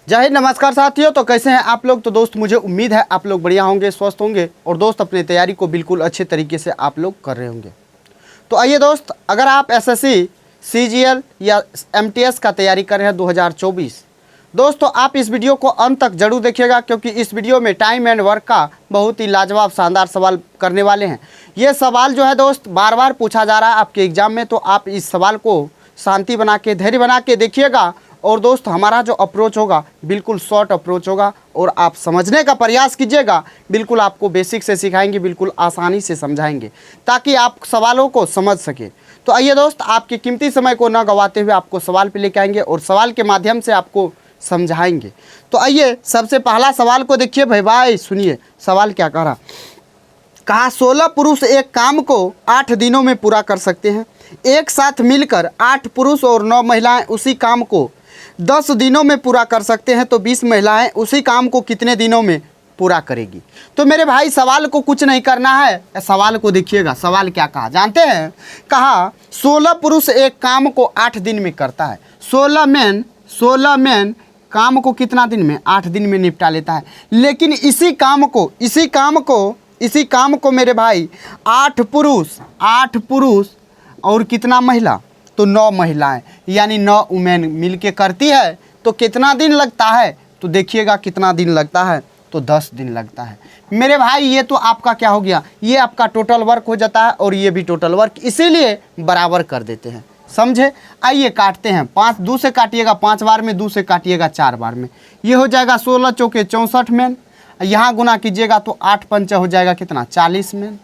जय हिंद, नमस्कार साथियों। तो कैसे हैं आप लोग। तो दोस्त मुझे उम्मीद है आप लोग बढ़िया होंगे, स्वस्थ होंगे और दोस्त अपनी तैयारी को बिल्कुल अच्छे तरीके से आप लोग कर रहे होंगे। तो आइए दोस्त, अगर आप एसएससी, सीजीएल या एमटीएस का तैयारी कर रहे हैं 2024, दोस्तों आप इस वीडियो को अंत तक जरूर देखिएगा, क्योंकि इस वीडियो में टाइम एंड वर्क का बहुत ही लाजवाब शानदार सवाल करने वाले हैं। ये सवाल जो है दोस्त बार बार पूछा जा रहा है आपके एग्जाम में, तो आप इस सवाल को शांति बना के, धैर्य बना के देखिएगा। और दोस्त हमारा जो अप्रोच होगा बिल्कुल शॉर्ट अप्रोच होगा और आप समझने का प्रयास कीजिएगा। बिल्कुल आपको बेसिक से सिखाएंगे, बिल्कुल आसानी से समझाएंगे ताकि आप सवालों को समझ सकें। तो आइए दोस्त, आपके कीमती समय को न गंवाते हुए आपको सवाल पे लेके आएंगे और सवाल के माध्यम से आपको समझाएंगे। तो आइए सबसे पहला सवाल को देखिए भाई, सुनिए सवाल क्या कहा। 16 पुरुष एक काम को 8 दिनों में पूरा कर सकते हैं। एक साथ मिलकर 8 पुरुष और 9 महिलाएं उसी काम को 10 दिनों में पूरा कर सकते हैं, तो 20 महिलाएं उसी काम को कितने दिनों में पूरा करेगी। तो मेरे भाई सवाल को कुछ नहीं करना है, सवाल को देखिएगा। सवाल क्या कहा जानते हैं। कहा 16 पुरुष एक काम को 8 दिन में करता है। 16 मैन काम को कितना दिन में, 8 दिन में निपटा लेता है। लेकिन इसी काम को मेरे भाई 8 पुरुष और कितना महिला, तो 9 महिलाएं यानी 9 वुमेन मिलके करती है। तो कितना दिन लगता है, तो देखिएगा कितना दिन लगता है, तो 10 दिन लगता है। मेरे भाई ये तो आपका क्या हो गया, ये आपका टोटल वर्क हो जाता है और ये भी टोटल वर्क, इसीलिए बराबर कर देते हैं, समझे। आइए काटते हैं। 5 2 से काटिएगा 5 बार में, 2 से काटिएगा 4 बार में। ये हो जाएगा 16 चौके 64 मैन। यहाँ गुना कीजिएगा तो 8 पंचा हो जाएगा कितना, 40 मैन।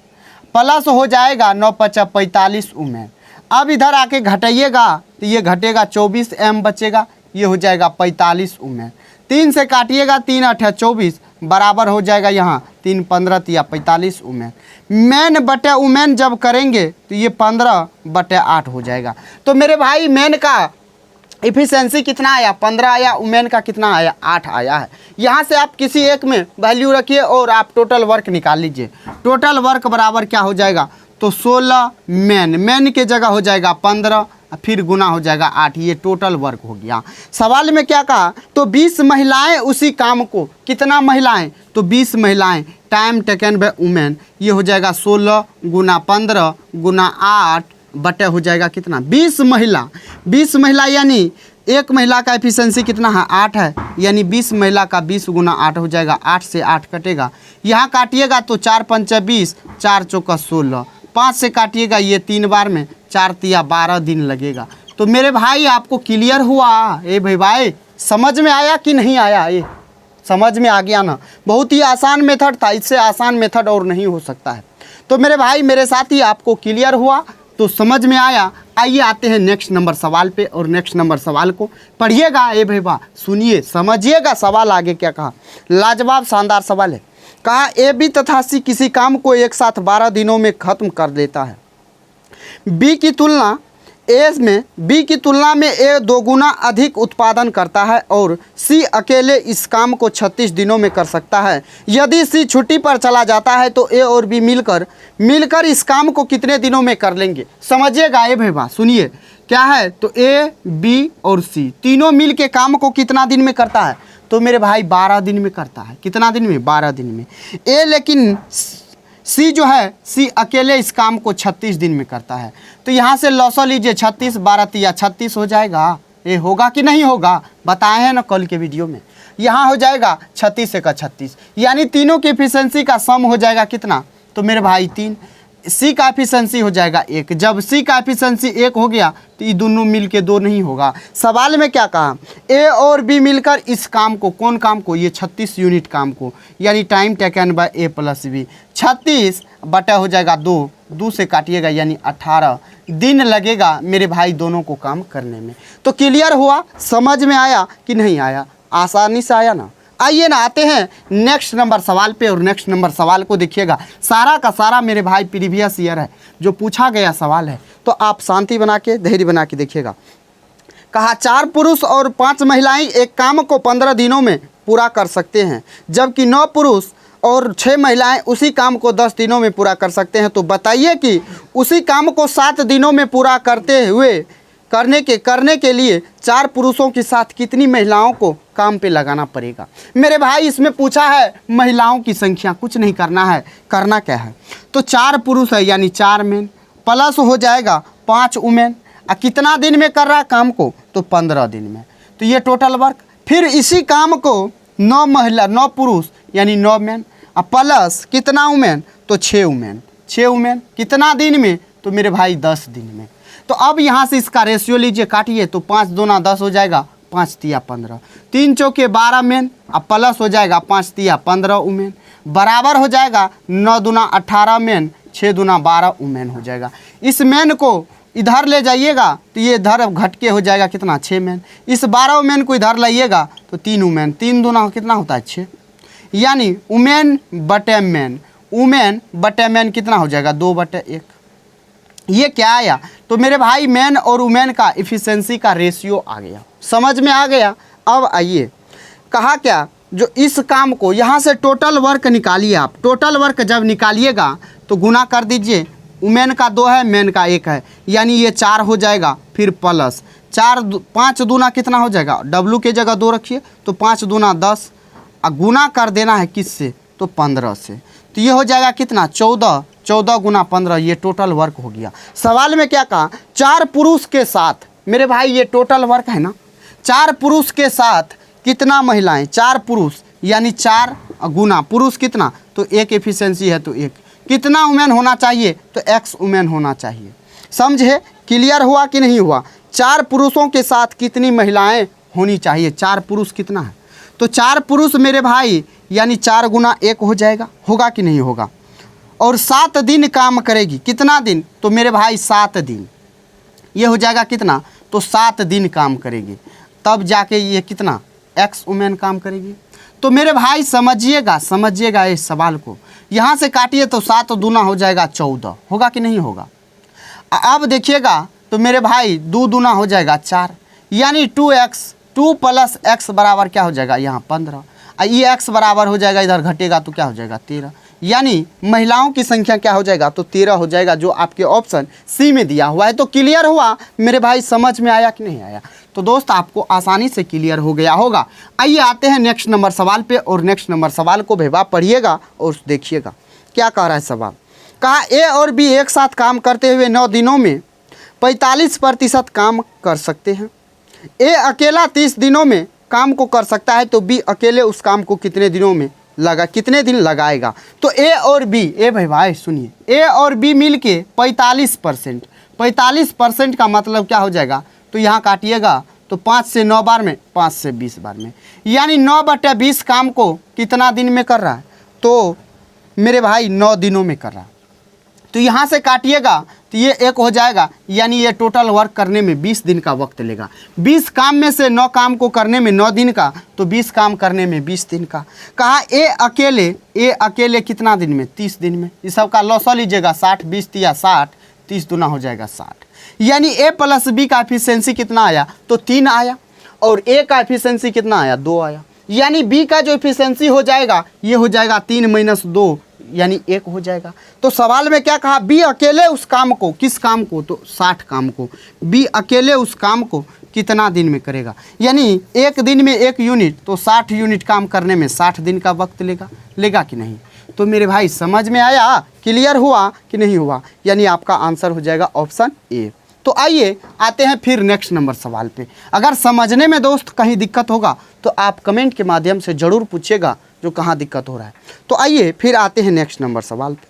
प्लस हो जाएगा 9 पचा 45 वुमेन। अब इधर आके घटाइएगा तो ये घटेगा 24 एम बचेगा, ये हो जाएगा 45 वुमेन। 3 से काटिएगा 3 8 24 बराबर हो जाएगा यहाँ 3 15 या 45 वुमेन। मैन बटे वुमेन जब करेंगे तो ये 15 बटे 8 हो जाएगा। तो मेरे भाई मैन का इफिशिएंसी कितना आया, 15 आया। वुमेन का कितना आया, 8 आया है। यहाँ से आप किसी एक में वैल्यू रखिए और आप टोटल वर्क निकाल लीजिए। टोटल वर्क बराबर क्या हो जाएगा, तो 16 मैन के जगह हो जाएगा 15, फिर गुना हो जाएगा 8। ये टोटल वर्क हो गया। सवाल में क्या कहा, तो 20 महिलाएं उसी काम को, कितना महिलाएं, तो 20 महिलाएं टाइम टेकन बाय वुमेन। ये हो जाएगा 16 गुना 15 गुना 8 बटे हो जाएगा कितना, 20 महिला यानी एक महिला का एफिशिएंसी कितना है, 8 है। यानी 20 महिला का 20 गुना 8 हो जाएगा। 8 से 8 कटेगा, यहाँ काटिएगा तो 4 पंचा 20, 4 चौका 16। 5 से काटिएगा ये 3 बार में, 4 तिया 12 दिन लगेगा। तो मेरे भाई आपको क्लियर हुआ। ए भाई समझ में आया कि नहीं आया, ये समझ में आ गया ना। बहुत ही आसान मेथड था, इससे आसान मेथड और नहीं हो सकता है। तो मेरे भाई मेरे साथ ही आपको क्लियर हुआ, तो समझ में आया। आइए आते हैं नेक्स्ट नंबर सवाल पे और नेक्स्ट नंबर सवाल को पढ़िएगा। ए भाई सुनिए, समझिएगा सवाल आगे क्या कहा। लाजवाब शानदार सवाल है। कहा ए बी तथा सी किसी काम को एक साथ 12 दिनों में खत्म कर देता है। बी की तुलना में ए 2 गुना अधिक उत्पादन करता है और सी अकेले इस काम को 36 दिनों में कर सकता है। यदि सी छुट्टी पर चला जाता है तो ए और बी मिलकर इस काम को कितने दिनों में कर लेंगे। समझिएगा ए भाई सुनिए क्या है, तो ए बी और सी तीनों मिल के काम को कितना दिन में करता है, तो मेरे भाई 12 दिन में करता है। कितना दिन में, 12 दिन में। ए लेकिन सी जो है, सी अकेले इस काम को 36 दिन में करता है। तो यहाँ से लॉसो लीजिए, 36 12 या 36 हो जाएगा। ये होगा कि नहीं होगा, बताए हैं ना कल के वीडियो में। यहाँ हो जाएगा 36 का 36, यानी तीनों की एफिशिएंसी का सम हो जाएगा कितना, तो मेरे भाई 3। सी का एफिशिएंसी हो जाएगा 1। जब सी का एफिशिएंसी 1 हो गया तो ये दोनों मिलके 2 नहीं होगा। सवाल में क्या कहा, ए और बी मिलकर इस काम को, कौन काम को, ये 36 यूनिट काम को, यानी time taken by A plus B. 36 बटा हो जाएगा 2 से काटिएगा यानी 18 दिन लगेगा मेरे भाई दोनों को काम करने में। तो क्लियर हुआ, समझ में आया कि नहीं आया, आसानी से आया ना। आइए ना आते हैं नेक्स्ट नंबर सवाल पे और नेक्स्ट नंबर सवाल को देखिएगा। सारा का सारा मेरे भाई प्रीवियस ईयर है, जो पूछा गया सवाल है, तो आप शांति बना के, धैर्य बना के देखिएगा। कहा 4 पुरुष और 5 महिलाएं एक काम को 15 दिनों में पूरा कर सकते हैं, जबकि 9 पुरुष और 6 महिलाएं उसी काम को 10 दिनों में पूरा कर सकते हैं। तो बताइए कि उसी काम को 7 दिनों में पूरा करने के लिए 4 पुरुषों के साथ कितनी महिलाओं को काम पे लगाना पड़ेगा। मेरे भाई इसमें पूछा है महिलाओं की संख्या, कुछ नहीं करना है, करना क्या है, तो 4 पुरुष है यानी 4 मेन प्लस हो जाएगा 5 वुमेन। कितना दिन में कर रहा है काम को, तो 15 दिन में। तो ये टोटल वर्क। फिर इसी काम को 9 महिला 9 पुरुष यानी 9 मेन प्लस कितना वुमेन, तो 6 वुमेन। 6 वुमेन कितना दिन में, तो मेरे भाई 10 दिन में। तो अब यहाँ से इसका रेशियो लीजिए, काटिए, तो 5 दूना 10 हो जाएगा, 5 तिया 15, 3 चौके 12 मेन प्लस हो जाएगा 5 तिया 15 वुमेन, बराबर हो जाएगा 9 दूना 18 मेन, 6 दूना 12 वुमेन हो जाएगा। इस मेन को इधर ले जाइएगा तो ये इधर घट के हो जाएगा कितना, 6 मेन। इस 12 वुमेन को इधर लाइएगा तो 3 वुमेन, 3 दूना कितना होता है 6, यानी वुमेन बटे मेन, वुमेन बटे मेन कितना हो जाएगा 2/1। ये क्या आया, तो मेरे भाई मेन और वुमेन का इफिशिएंसी का रेशियो आ गया, समझ में आ गया। अब आइए कहा क्या, जो इस काम को यहाँ से टोटल वर्क निकालिए आप। टोटल वर्क जब निकालिएगा तो गुना कर दीजिए, वुमेन का 2 है, मेन का 1 है, यानी ये 4 हो जाएगा। फिर प्लस 5 दूना कितना हो जाएगा, W के जगह 2 रखिए, तो 5 दूना 10, गुना कर देना है किससे, तो 15 से। तो ये हो जाएगा कितना, 14, 14 गुना 15, ये टोटल वर्क हो गया। सवाल में क्या कहा, 4 पुरुष के साथ, मेरे भाई ये टोटल वर्क है ना, 4 पुरुष के साथ कितना महिलाएं, 4 पुरुष यानी 4 गुना पुरुष कितना, तो 1 एफिशिएंसी है तो 1। कितना वुमेन होना चाहिए, तो X वुमेन होना चाहिए। समझे, क्लियर हुआ कि नहीं हुआ। 4 पुरुषों के साथ कितनी महिलाएं होनी चाहिए, 4 पुरुष कितना है, तो 4 पुरुष मेरे भाई यानी 4 गुना 1 हो जाएगा, होगा कि नहीं होगा। और 7 दिन काम करेगी, कितना दिन, तो मेरे भाई 7 दिन, ये हो जाएगा कितना, तो 7 दिन काम करेगी, तब जाके ये कितना X वुमेन काम करेगी। तो मेरे भाई समझिएगा, समझिएगा इस सवाल को। यहाँ से काटिए तो 7 दूना हो जाएगा 14, होगा कि नहीं होगा। अब देखिएगा तो मेरे भाई 2 दूना हो जाएगा 4, यानी 2x, 2 + x बराबर क्या हो जाएगा यहाँ 15, ये x बराबर हो जाएगा, इधर घटेगा तो क्या हो जाएगा 13, यानी महिलाओं की संख्या क्या हो जाएगा, तो 13 हो जाएगा, जो आपके ऑप्शन सी में दिया हुआ है। तो क्लियर हुआ मेरे भाई, समझ में आया कि नहीं आया। तो दोस्त आपको आसानी से क्लियर हो गया होगा। आइए आते हैं नेक्स्ट नंबर सवाल पे, और नेक्स्ट नंबर सवाल को भेवा पढ़िएगा और देखिएगा क्या कह रहा है सवाल। कहा ए और बी एक साथ काम करते हुए 9 दिनों में 45% काम कर सकते हैं। ए अकेला 30 दिनों में काम को कर सकता है, तो बी अकेले उस काम को कितने दिन लगाएगा। तो ए और बी, ए भाई सुनिए, ए और बी मिल के 45%, 45% का मतलब क्या हो जाएगा, तो यहाँ काटिएगा तो 5 से 9 बार में, 5 से 20 बार में, यानी 9/20 काम को कितना दिन में कर रहा है, तो मेरे भाई 9 दिनों में कर रहा है। तो यहाँ से काटिएगा तो ये 1 हो जाएगा, यानी ये टोटल वर्क करने में 20 दिन का वक्त लेगा। 20 काम में से 9 काम को करने में 9 दिन का, तो 20 काम करने में 20 दिन का। कहा ए अकेले कितना दिन में, 30 दिन में। इस सब का लॉस लीजिएगा, 60 20 तिया 60, 30 दूना हो जाएगा 60, यानी ए प्लस बी का एफिशिएंसी कितना आया, तो 3 आया, और ए का एफिशिएंसी कितना आया, 2 आया, यानी बी का जो एफिशिएंसी हो जाएगा ये हो जाएगा 3 - 2 यानी 1 हो जाएगा। तो सवाल में क्या कहा, बी अकेले उस काम को, किस काम को, तो 60 काम को, बी अकेले उस काम को कितना दिन में करेगा, यानी 1 दिन में 1 यूनिट, तो 60 यूनिट काम करने में 60 दिन का वक्त लेगा कि नहीं। तो मेरे भाई समझ में आया, क्लियर हुआ कि नहीं हुआ, यानी आपका आंसर हो जाएगा ऑप्शन ए। तो आइए आते हैं फिर नेक्स्ट नंबर सवाल पे। अगर समझने में दोस्त कहीं दिक्कत होगा तो आप कमेंट के माध्यम से ज़रूर पूछिएगा जो कहाँ दिक्कत हो रहा है। तो आइए फिर आते हैं नेक्स्ट नंबर सवाल पे।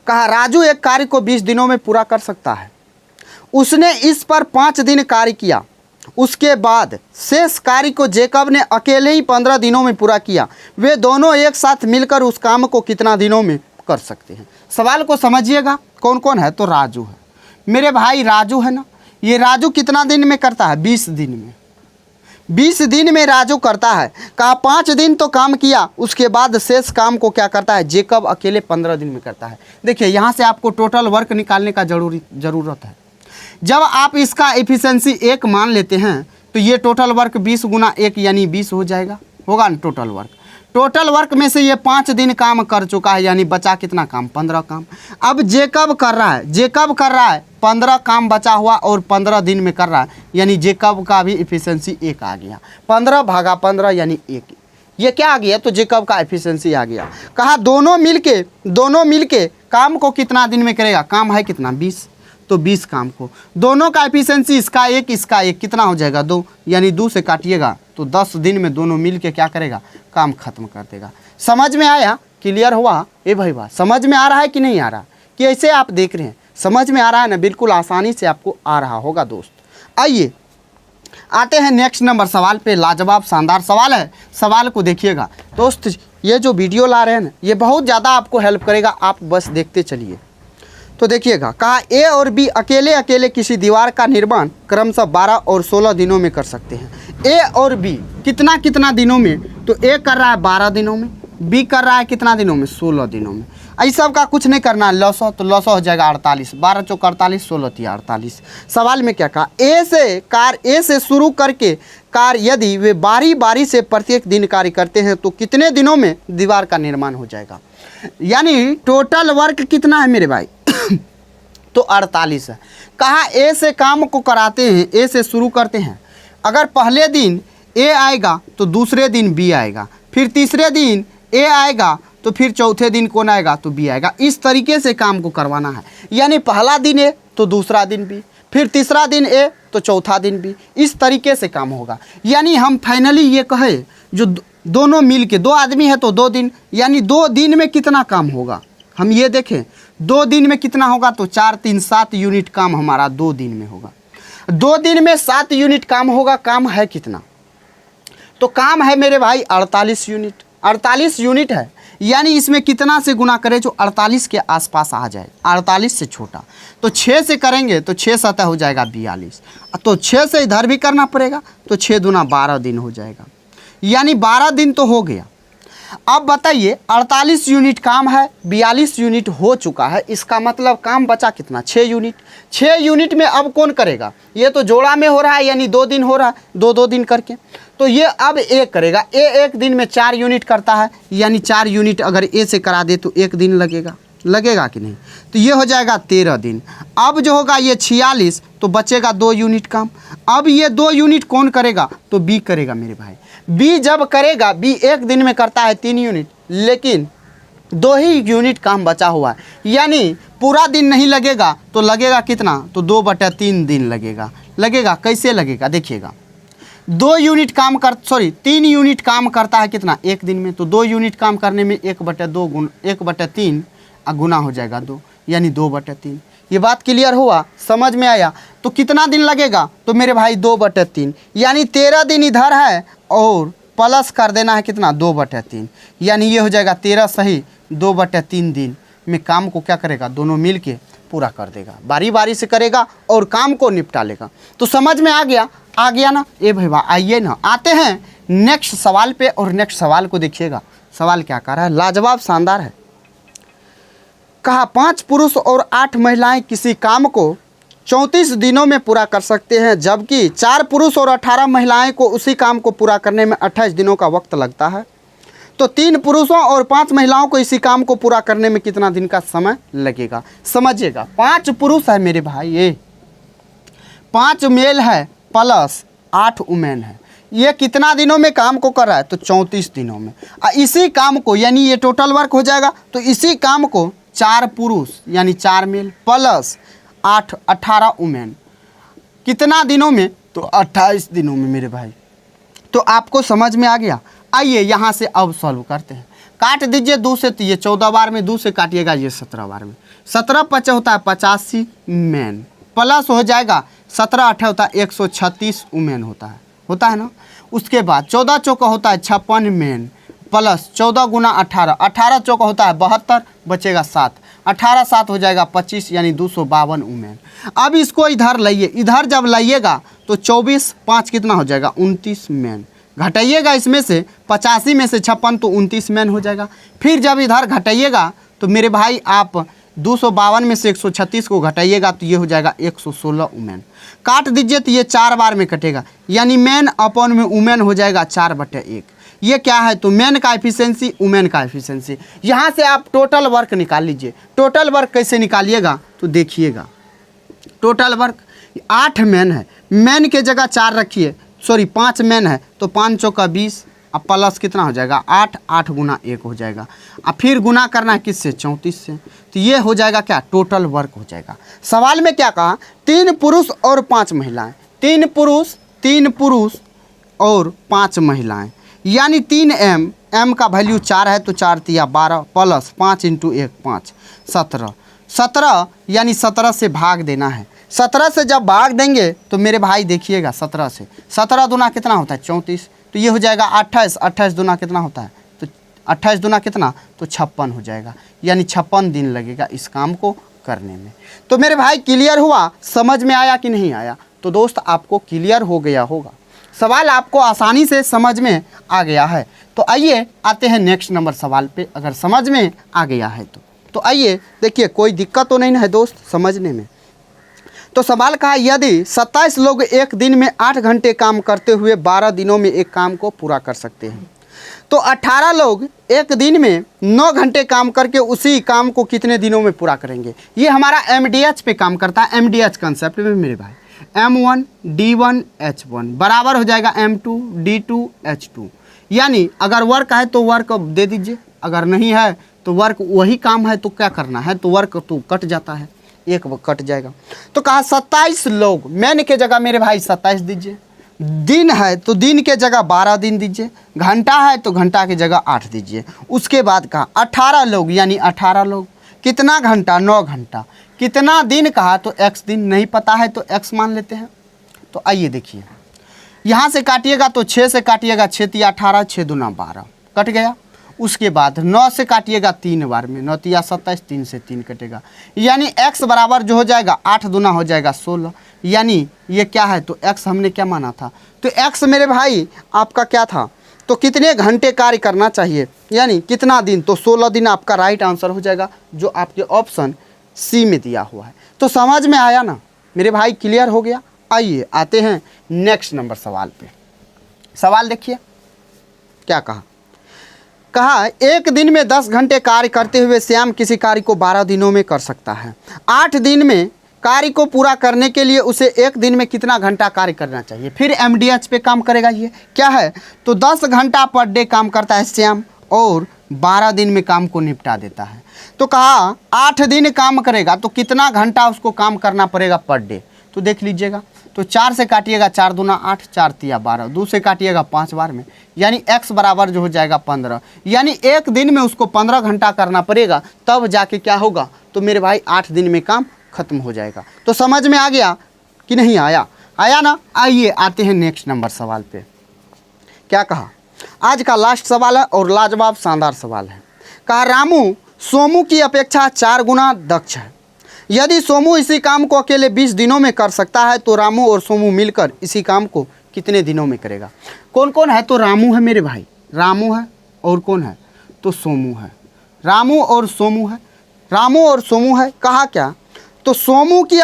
कहा राजू एक कार्य को 20 दिनों में पूरा कर सकता है। उसने इस पर 5 दिन कार्य किया, उसके बाद शेष कार्य को जेकब ने अकेले ही 15 दिनों में पूरा किया। वे दोनों एक साथ मिलकर उस काम को कितना दिनों में कर सकते हैं। सवाल को समझिएगा, कौन कौन है, तो राजू है, मेरे भाई राजू है ना। ये राजू कितना दिन में करता है, 20 दिन में, 20 दिन में राजू करता है। कहा 5 दिन तो काम किया, उसके बाद शेष काम को क्या करता है, जेकब अकेले 15 दिन में करता है। देखिए यहाँ से आपको टोटल वर्क निकालने का ज़रूरत है। जब आप इसका एफिशिएंसी 1 मान लेते हैं तो ये टोटल वर्क 20 × 1 यानी 20 हो जाएगा, होगा ना टोटल वर्क। टोटल वर्क में से ये 5 दिन काम कर चुका है, यानी बचा कितना काम, 15 काम। अब जेकब कर रहा है 15 काम बचा हुआ और 15 दिन में कर रहा है, यानी जेकब का भी एफिशिएंसी 1 आ गया। 15 भागा 15 यानी 1, ये क्या आ गया? तो जेकब का एफिशिएंसी आ गया। कहा दोनों मिलके काम को कितना दिन में करेगा? काम है कितना? 20, तो 20 काम को। दोनों का एफिशिएंसी इसका 1 कितना हो जाएगा? 2, यानी 2 से काटिएगा तो 10 दिन में दोनों मिलके क्या करेगा? काम खत्म कर देगा। समझ में आया? क्लियर हुआ? ए भाई वाह, समझ में आ रहा है कि नहीं आ रहा? कि ऐसे आप देख रहे हैं, समझ में आ रहा है ना? बिल्कुल आसानी से आपको आ रहा होगा दोस्त। आइए आते हैं नेक्स्ट नंबर सवाल पे। लाजवाब शानदार सवाल है, सवाल को देखिएगा दोस्त। ये जो वीडियो ला रहे हैं ना, ये बहुत ज़्यादा आपको हेल्प करेगा, आप बस देखते चलिए। तो देखिएगा, कहा ए और बी अकेले अकेले किसी दीवार का निर्माण क्रमशः 12 और 16 दिनों में कर सकते हैं। ए और बी कितना कितना दिनों में? तो ए कर रहा है 12 दिनों में, बी कर रहा है कितना दिनों में? 16 दिनों में। इस सब का कुछ नहीं करना है, लॉसो, तो लॉसो हो जाएगा 48, 12 चौक 48, 16 तिया 48। सवाल में क्या कहा? ए से शुरू करके कार्य यदि वे बारी बारी से प्रत्येक दिन कार्य करते हैं तो कितने दिनों में दीवार का निर्माण हो जाएगा? यानी टोटल वर्क कितना है मेरे भाई? तो 48 है। कहा ए से काम को कराते हैं, ए से शुरू करते हैं। अगर पहले दिन ए आएगा तो दूसरे दिन बी आएगा, फिर तीसरे दिन ए आएगा तो फिर चौथे दिन कौन आएगा? तो बी आएगा। इस तरीके से काम को करवाना है। यानी पहला दिन ए तो दूसरा दिन बी, फिर तीसरा दिन ए तो चौथा दिन बी। इस तरीके से काम होगा। यानी हम फाइनली ये कहे जो दोनों मिल के, 2 आदमी है तो 2 दिन, यानी 2 दिन में कितना काम होगा? हम ये देखें 2 दिन में कितना होगा? तो 4 3 7 यूनिट काम हमारा 2 दिन में होगा। 2 दिन में 7 यूनिट काम होगा। काम है कितना? तो काम है मेरे भाई 48 यूनिट। 48 यूनिट है, यानी इसमें कितना से गुना करें जो 48 के आसपास आ जाए, 48 से छोटा। तो 6 से करेंगे तो 6 7 हो जाएगा 42, तो 6 से इधर भी करना पड़ेगा, तो 6 दूना 12 दिन हो जाएगा, यानी 12 दिन तो हो गया। अब बताइए 48 यूनिट काम है, 42 यूनिट हो चुका है, इसका मतलब काम बचा कितना? 6 यूनिट। 6 यूनिट में अब कौन करेगा? ये तो जोड़ा में हो रहा है, यानी 2 दिन हो रहा है, 2 दिन करके। तो ये अब ए करेगा। ए 1 दिन में 4 यूनिट करता है, यानी 4 यूनिट अगर ए से करा दे तो 1 दिन लगेगा कि नहीं? तो ये हो जाएगा 13 दिन। अब जो होगा ये 46, तो बचेगा 2 यूनिट काम। अब ये 2 यूनिट कौन करेगा? तो बी करेगा मेरे भाई। बी जब करेगा, बी 1 दिन में करता है 3 यूनिट, लेकिन 2 ही यूनिट काम बचा हुआ है, यानी पूरा दिन नहीं लगेगा। तो लगेगा कितना? तो 2/3 दिन लगेगा। कैसे लगेगा? देखिएगा, 3 यूनिट काम करता है कितना? 1 दिन में। तो 2 यूनिट काम करने में 1/3 गुना हो जाएगा 2, यानी 2/3। ये बात क्लियर हुआ? समझ में आया? तो कितना दिन लगेगा? तो मेरे भाई 2/3, यानी 13 दिन इधर है और प्लस कर देना है कितना? 2/3, यानी ये हो जाएगा 13 सही 2/3 दिन में काम को क्या करेगा? दोनों मिल के पूरा कर देगा, बारी बारी से करेगा और काम को निपटा लेगा। तो समझ में आ गया ना? ए भाई वाह, आइए ना आते हैं नेक्स्ट सवाल पे, और नेक्स्ट सवाल को देखिएगा। सवाल क्या कह रहा है? लाजवाब शानदार है। कहा 5 पुरुष और 8 महिलाएं किसी काम को 34 दिनों में पूरा कर सकते हैं, जबकि 4 पुरुष और 18 महिलाएं को उसी काम को पूरा करने में 28 दिनों का वक्त लगता है। तो 3 पुरुषों और 5 महिलाओं को इसी काम को पूरा करने में कितना दिन का समय लगेगा? समझिएगा, 5 पुरुष है मेरे भाई, ये 5 मेल है प्लस 8 वुमेन है। ये कितना दिनों में काम को कर रहा है? तो 34 दिनों में। इसी काम को, यानी ये टोटल वर्क हो जाएगा, तो इसी काम को 4 पुरुष यानी 4 मेल प्लस 18 वुमेन कितना दिनों में? तो 28 दिनों में मेरे भाई। तो आपको समझ में आ गया? आइए यहाँ से अब सॉल्व करते हैं। काट दीजिए 2 से, तो ये 14 बार में 2 से काटिएगा, ये 17 बार में। 17 5 होता है 85 मैन, प्लस हो जाएगा 17 8 होता है 136 वुमेन होता है ना। उसके बाद 14 चौका होता है 56 मैन प्लस 14 गुना 18, 18 चौका होता है 72, बचेगा 7, 18 7 हो जाएगा 25, यानी 252 वुमेन। अब इसको इधर लाइए, इधर जब लाइएगा तो 24 5 कितना हो जाएगा? 29 मैन। घटाइएगा इसमें से 85 में से 56, तो 29 मैन हो जाएगा। फिर जब इधर घटाइएगा तो मेरे भाई आप 252 में से 136 को घटाइएगा तो ये हो जाएगा 116 वुमेन। काट दीजिए तो ये 4 बार में कटेगा, यानी मैन अपॉन में वुमेन हो जाएगा 4/1। ये क्या है? तो मैन का एफिशिएंसी, वुमेन का एफिशिएंसी। यहाँ से आप टोटल वर्क निकाल लीजिए। टोटल वर्क कैसे निकालिएगा? तो देखिएगा, टोटल वर्क 8 मैन है, मैन के जगह 4 रखिए, सॉरी 5 मैन है तो 5 चौका 20, अब प्लस कितना हो जाएगा 8, 8 गुना 1 हो जाएगा। अब फिर गुना करना है किससे 34 से, तो ये हो जाएगा क्या टोटल वर्क हो जाएगा। सवाल में क्या कहा 3 पुरुष और 5 महिलाएं, 3 पुरुष और 5 महिलाएं, यानी 3m, m का वैल्यू 4 है तो 4 तिया 12 प्लस 5 इंटू 1 5 17, 17 यानी 17 से भाग देना है। 17 से जब भाग देंगे तो मेरे भाई देखिएगा 17 से 17 दूना कितना होता है 34, तो ये हो जाएगा 28, 28 दूना कितना होता है तो 28 दूना कितना तो 56 हो जाएगा, यानी 56 दिन लगेगा इस काम को करने में। तो मेरे भाई क्लियर हुआ, समझ में आया कि नहीं आया? तो दोस्त आपको क्लियर हो गया होगा, सवाल आपको आसानी से समझ में आ गया है। तो आइए आते हैं नेक्स्ट नंबर सवाल पे, अगर समझ में आ गया है तो आइए देखिए कोई दिक्कत तो नहीं है दोस्त समझने में। तो सवाल कहा यदि 27 लोग एक दिन में 8 घंटे काम करते हुए 12 दिनों में एक काम को पूरा कर सकते हैं, तो 18 लोग एक दिन में 9 घंटे काम करके उसी काम को कितने दिनों में पूरा करेंगे? ये हमारा MDH पे काम करता है, MDH कंसेप्ट में मेरे भाई। M1 D1 H1 बराबर हो जाएगा M2 D2 H2, यानी अगर वर्क है तो वर्क दे दीजिए, अगर नहीं है तो वर्क वही काम है तो क्या करना है, तो वर्क तो कट जाता है, एक कट जाएगा। तो कहा 27 लोग, मैन के जगह मेरे भाई 27 दीजिए, दिन है तो दिन के जगह 12 दिन दीजिए, घंटा है तो घंटा के जगह 8 दीजिए। उसके बाद कहा 18 लोग, यानी 18 लोग कितना घंटा 9 घंटा, कितना दिन कहा तो x दिन, नहीं पता है तो x मान लेते हैं। तो आइए देखिए यहाँ से काटिएगा तो 6 से काटिएगा 6 तिया 18, 6 दूना 12 कट गया। उसके बाद 9 से काटिएगा 3 बार में, 9 तिया 27, 3 से 3 कटेगा, यानी x बराबर जो हो जाएगा 8 दूना हो जाएगा 16, यानी ये क्या है तो x हमने क्या माना था, तो x मेरे भाई आपका क्या था तो कितने घंटे कार्य करना चाहिए, यानी कितना दिन, तो 16 दिन आपका राइट आंसर हो जाएगा जो आपके ऑप्शन सी में दिया हुआ है। तो समझ में आया ना मेरे भाई, क्लियर हो गया? आइए आते हैं नेक्स्ट नंबर सवाल पे। सवाल देखिए क्या कहा एक दिन में 10 घंटे कार्य करते हुए श्याम किसी कार्य को 12 दिनों में कर सकता है। 8 दिन में कार्य को पूरा करने के लिए उसे एक दिन में कितना घंटा कार्य करना चाहिए? फिर MDH पे काम करेगा, ये क्या है तो 10 घंटा पर डे काम करता है श्याम और 12 दिन में काम को निपटा देता है। तो कहा 8 दिन काम करेगा तो कितना घंटा उसको काम करना पड़ेगा पर डे, तो देख लीजिएगा तो 4 से काटिएगा 4 दूना 8, 4 तिया 12, 2 से काटिएगा 5 बार में, यानी x बराबर जो हो जाएगा 15, यानी एक दिन में उसको 15 घंटा करना पड़ेगा, तब जाके क्या होगा तो मेरे भाई 8 दिन में काम खत्म हो जाएगा। तो समझ में आ गया कि नहीं आया? आया ना? आइए आते हैं नेक्स्ट नंबर सवाल पे। क्या कहा आज का लास्ट सवाल है और लाजवाब शानदार सवाल है। कहा रामू सोमू की अपेक्षा 4 गुना दक्ष है। यदि सोमू इसी काम को अकेले 20 दिनों में कर सकता है तो रामू और सोमू मिलकर इसी काम को कितने दिनों में करेगा? कौन कौन है तो रामू है मेरे भाई, रामू है और कौन है तो सोमू है, रामू और सोमू है, रामू और सोमू है। कहा क्या तो सोमू की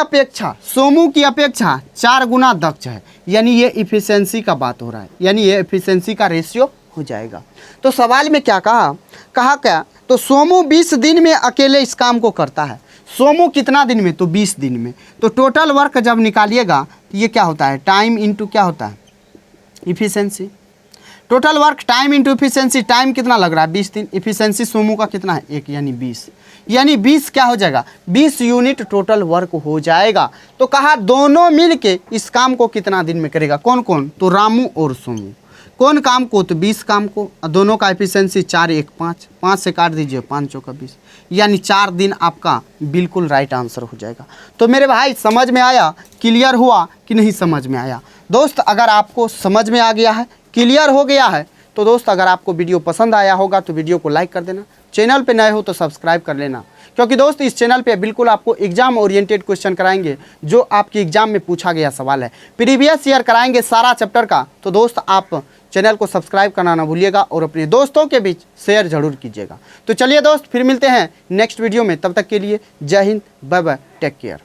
अपेक्षा 4 गुना दक्ष है, यानी ये इफिशिएंसी का बात हो रहा है, यानी ये इफिशिएंसी का रेशियो हो जाएगा। तो सवाल में क्या कहा क्या तो सोमू 20 दिन में अकेले इस काम को करता है। सोमू कितना दिन में तो 20 दिन में। तो टोटल वर्क जब निकालिएगा तो ये क्या होता है टाइम इंटू क्या होता है efficiency. Total work time into efficiency, time कितना लग रहा है 20 दिन, इफिशिएंसी सोमू का कितना है 1, यानी 20, यानी 20 क्या हो जाएगा 20 यूनिट टोटल वर्क हो जाएगा। तो कहा दोनों मिल के इस काम को कितना दिन में करेगा? कौन कौन तो रामू और सोमू। कौन काम को तो 20 काम को, दोनों का एफिशिएंसी 4 1 5, 5 से काट दीजिए 5 चौका 20, यानी 4 दिन आपका बिल्कुल राइट आंसर हो जाएगा। तो मेरे भाई समझ में आया, क्लियर हुआ कि नहीं समझ में आया? दोस्त अगर आपको समझ में आ गया है, क्लियर हो गया है, तो दोस्त अगर आपको वीडियो पसंद आया होगा तो वीडियो को लाइक कर देना, चैनल पे नए हो तो सब्सक्राइब कर लेना, क्योंकि दोस्त इस चैनल पे बिल्कुल आपको एग्जाम ओरिएंटेड क्वेश्चन कराएंगे जो आपके एग्जाम में पूछा गया सवाल है, प्रीवियस ईयर कराएंगे सारा चैप्टर का। तो दोस्त आप चैनल को सब्सक्राइब करना ना भूलिएगा और अपने दोस्तों के बीच शेयर जरूर कीजिएगा। तो चलिए दोस्त फिर मिलते हैं नेक्स्ट वीडियो में, तब तक के लिए जय हिंद, बाय बाय, टेक केयर।